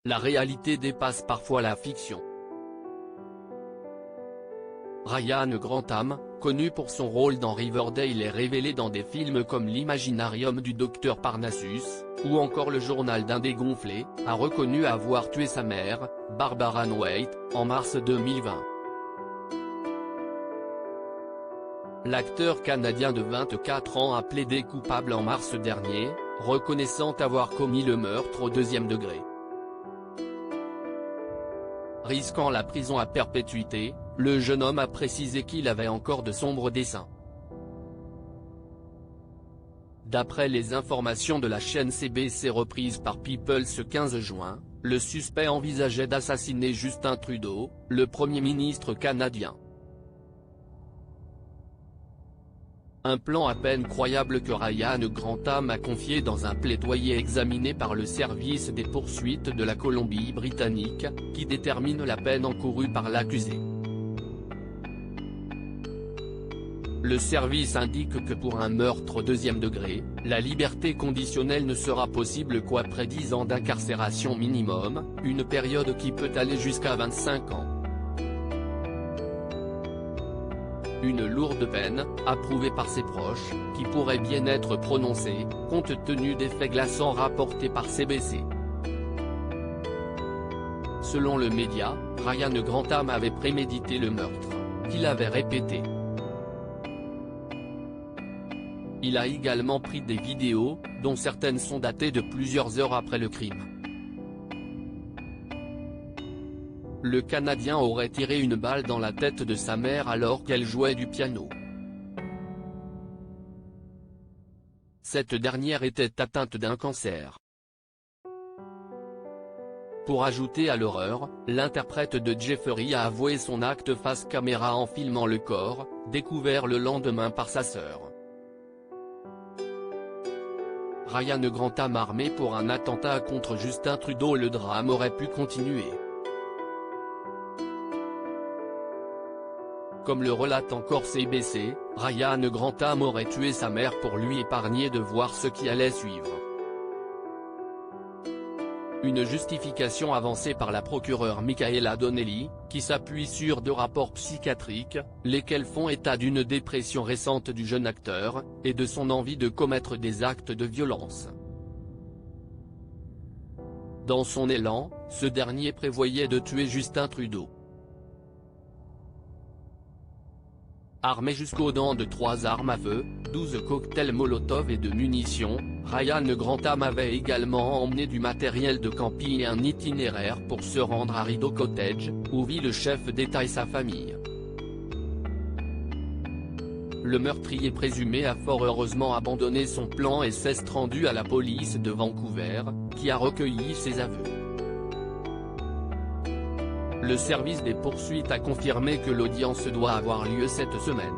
La réalité dépasse parfois la fiction. Ryan Grantham, connu pour son rôle dans Riverdale et révélé dans des films comme l'Imaginarium du Docteur Parnassus, ou encore Le Journal d'un dégonflé, a reconnu avoir tué sa mère, Barbara Ann White, en mars 2020. L'acteur canadien de 24 ans a plaidé coupable en mars dernier, reconnaissant avoir commis le meurtre au deuxième degré. Risquant la prison à perpétuité, le jeune homme a précisé qu'il avait encore de sombres desseins. D'après les informations de la chaîne CBC reprises par People ce 15 juin, le suspect envisageait d'assassiner Justin Trudeau, le Premier ministre canadien. Un plan à peine croyable que Ryan Grantham a confié dans un plaidoyer examiné par le service des poursuites de la Colombie-Britannique, qui détermine la peine encourue par l'accusé. Le service indique que pour un meurtre au deuxième degré, la liberté conditionnelle ne sera possible qu'après 10 ans d'incarcération minimum, une période qui peut aller jusqu'à 25 ans. Une lourde peine, approuvée par ses proches, qui pourrait bien être prononcée, compte tenu des faits glaçants rapportés par CBC. Selon le média, Ryan Grantham avait prémédité le meurtre, qu'il avait répété. Il a également pris des vidéos, dont certaines sont datées de plusieurs heures après le crime. Le Canadien aurait tiré une balle dans la tête de sa mère alors qu'elle jouait du piano. Cette dernière était atteinte d'un cancer. Pour ajouter à l'horreur, l'interprète de Jeffrey a avoué son acte face caméra en filmant le corps, découvert le lendemain par sa sœur. Ryan Grantham armé pour un attentat contre Justin Trudeau. Le drame aurait pu continuer. Comme le relate encore CBC, Ryan Grantham aurait tué sa mère pour lui épargner de voir ce qui allait suivre. Une justification avancée par la procureure Michaela Donnelly, qui s'appuie sur 2 rapports psychiatriques, lesquels font état d'une dépression récente du jeune acteur, et de son envie de commettre des actes de violence. Dans son élan, ce dernier prévoyait de tuer Justin Trudeau. Armé jusqu'aux dents de 3 armes à feu, 12 cocktails Molotov et de munitions, Ryan Grantham avait également emmené du matériel de camping et un itinéraire pour se rendre à Rideau Cottage, où vit le chef d'État et sa famille. Le meurtrier présumé a fort heureusement abandonné son plan et s'est rendu à la police de Vancouver, qui a recueilli ses aveux. Le service des poursuites a confirmé que l'audience doit avoir lieu cette semaine.